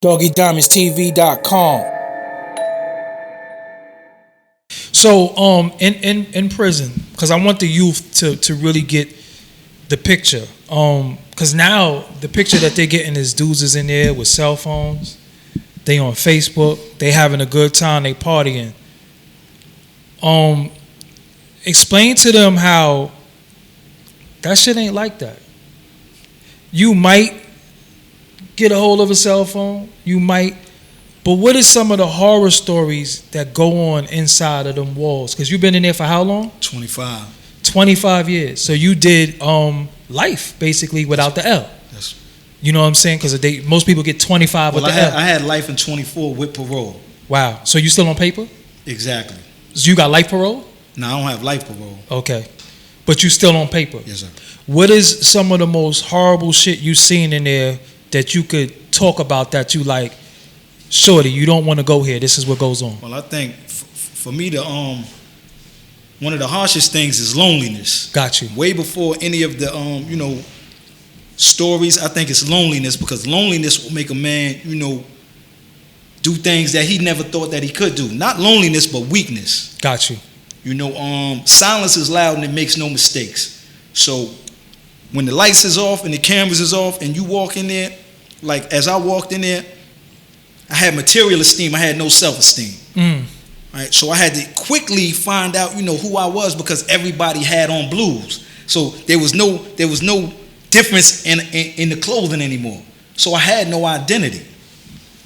DoggieDiamondsTV.com. So in prison, because I want the youth to really get the picture. Because now the picture that they're getting is dudes is in there with cell phones. They on Facebook. They having a good time. They partying. Explain to them how that shit ain't like that. You might get a hold of a cell phone. You might. But what is some of the horror stories that go on inside of them walls? Because you've been in there for how long? 25. 25 years. So you did life, basically, without the L. That's, you know what I'm saying? Because most people get 25 with the L. I had life in 24 with parole. Wow. So you still on paper? Exactly. So you got life parole? No, I don't have life parole. Okay. But you still on paper? Yes, sir. What is some of the most horrible shit you seen in there that you could talk about that you like, shorty, you don't want to go here. This is what goes on. Well, I think for me, one of the harshest things is loneliness. Got you. Way before any of the stories, I think it's loneliness, because loneliness will make a man, do things that he never thought that he could do. Not loneliness, but weakness. Got you. Silence is loud and it makes no mistakes. So when the lights is off and the cameras is off and you walk in there, like as I walked in there, I had material esteem. I had no self-esteem. Right? So I had to quickly find out, who I was, because everybody had on blues. So there was no difference in the clothing anymore. So I had no identity.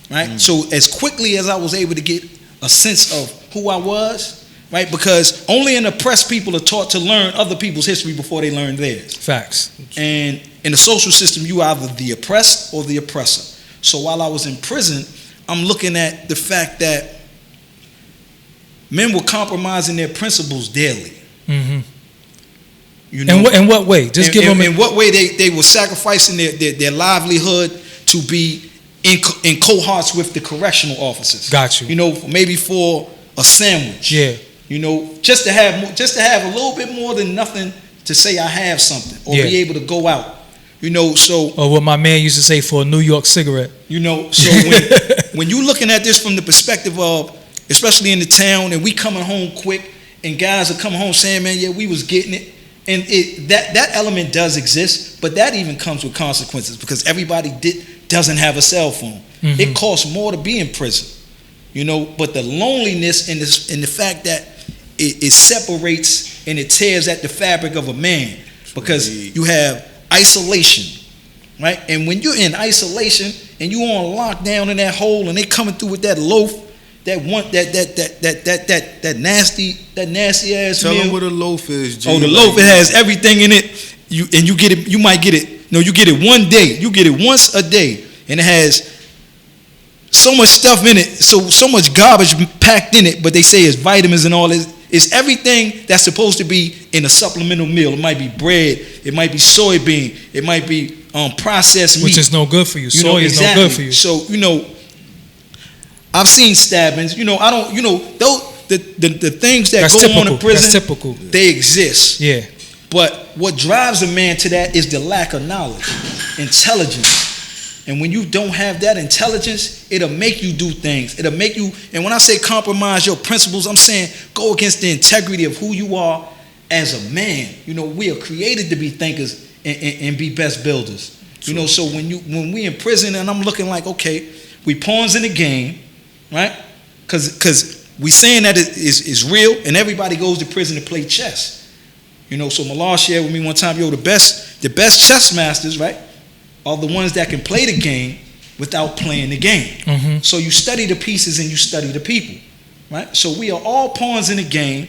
Right? So as quickly as I was able to get a sense of who I was, right? Because only an oppressed people are taught to learn other people's history before they learn theirs. Facts. And in the social system, you are either the oppressed or the oppressor. So while I was in prison, I'm looking at the fact that men were compromising their principles daily. Mm-hmm. In what way? Just give them. In what way they were sacrificing their livelihood to be in cohorts with the correctional officers. Got you. Maybe for a sandwich. Yeah. Just to have a little bit more than nothing to say I have something, or be able to go out. So. Or what my man used to say, for a New York cigarette. So when you looking at this from the perspective of, especially in the town, and we coming home quick, and guys are coming home saying, man, yeah, we was getting it. And that element does exist, but that even comes with consequences, because everybody doesn't have a cell phone. Mm-hmm. It costs more to be in prison. But the loneliness and the fact that it separates and it tears at the fabric of a man, because you have isolation, right? And when you're in isolation and you on lockdown in that hole, and they coming through with that loaf, that nasty ass Tell meal. them what a loaf is, G. Oh, the loaf, it has everything in it. You get it. You might get it. No, you get it one day. You get it once a day, and it has so much stuff in it, so much garbage packed in it. But they say it's vitamins and all this. It's everything that's supposed to be in a supplemental meal. It might be bread. It might be soybean. It might be processed meat, which is no good for you. Soy is no good for you. So I've seen stabbings. I don't. Those the things that that's go typical. on in prison. That's typical. They exist. Yeah. But what drives a man to that is the lack of knowledge, intelligence. And when you don't have that intelligence, it'll make you do things. It'll make you, and when I say compromise your principles, I'm saying go against the integrity of who you are as a man. We are created to be thinkers and be best builders. True. So when we in prison, and I'm looking like, okay, we pawns in the game, right? Because we saying that it is real, and everybody goes to prison to play chess. So Malal shared with me one time, the best chess masters, right, are the ones that can play the game without playing the game. Mm-hmm. So you study the pieces and you study the people, right? So we are all pawns in the game,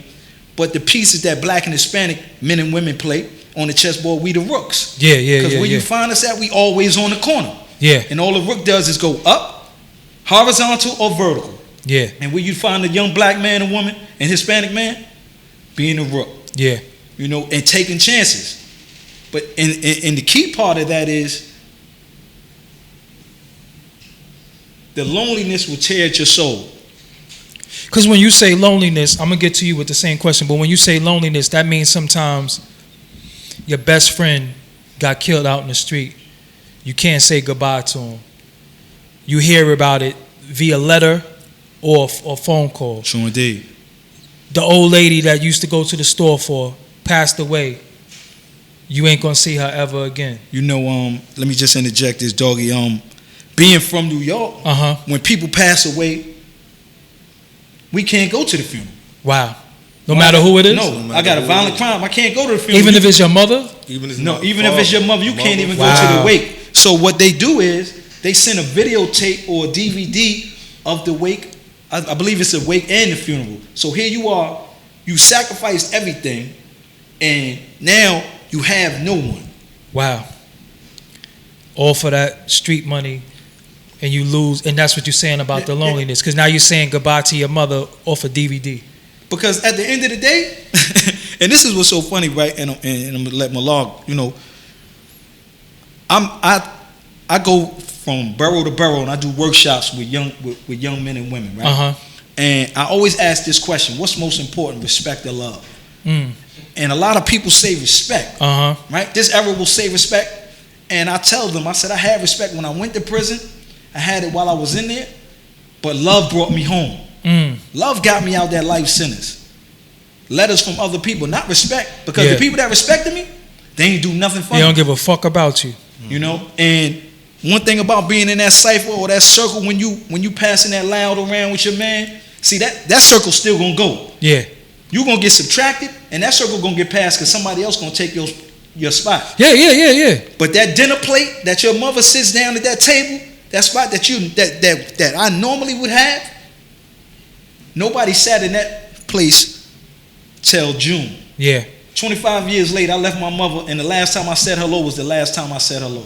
but the pieces that black and Hispanic men and women play on the chessboard, we the rooks. Yeah. Because where you find us at, we always on the corner. Yeah. And all the rook does is go up, horizontal or vertical. Yeah. And where you find a young black man and woman and Hispanic man, being a rook. Yeah. And taking chances. But and the key part of that is the loneliness will tear at your soul. Because when you say loneliness, I'm going to get to you with the same question, but when you say loneliness, that means sometimes your best friend got killed out in the street. You can't say goodbye to him. you hear about it via letter or phone call. True indeed. The old lady that used to go to the store for passed away. You ain't gonna see her ever again. You know, let me just interject this, Doggy. Being from New York, when people pass away, we can't go to the funeral. Wow. No matter who it is? No, I got a violent crime. I can't go to the funeral. Even if it's your mother? Even if it's your mother, you can't even go to the wake. So what they do is they send a videotape or a DVD of the wake. I believe it's a wake and the funeral. So here you are, you sacrificed everything, and now you have no one. Wow. All for that street money, and you lose, and that's what you're saying about the loneliness, because now you're saying goodbye to your mother off a DVD. Because at the end of the day, and this is what's so funny, right? And I'm gonna let Malak, you know, I go from borough to borough, and I do workshops with young men and women, right? And I always ask this question: what's most important, respect or love? And a lot of people say respect, right? This era will say respect, and I tell them, I said I had respect when I went to prison, I had it while I was in there, but love brought me home. Love got me out that life sentence. Letters from other people, not respect, because the people that respected me, they ain't do nothing for me. They don't give a fuck about you. You know, and one thing about being in that cipher or that circle, when you passing that loud around with your man, see that circle's still gonna go. Yeah. You gonna get subtracted, and that circle gonna get passed because somebody else gonna take your spot. Yeah. But that dinner plate that your mother sits down at that table, that spot that I normally would have, nobody sat in that place till June. Yeah. 25 years later, I left my mother, and the last time I said hello was the last time I said hello.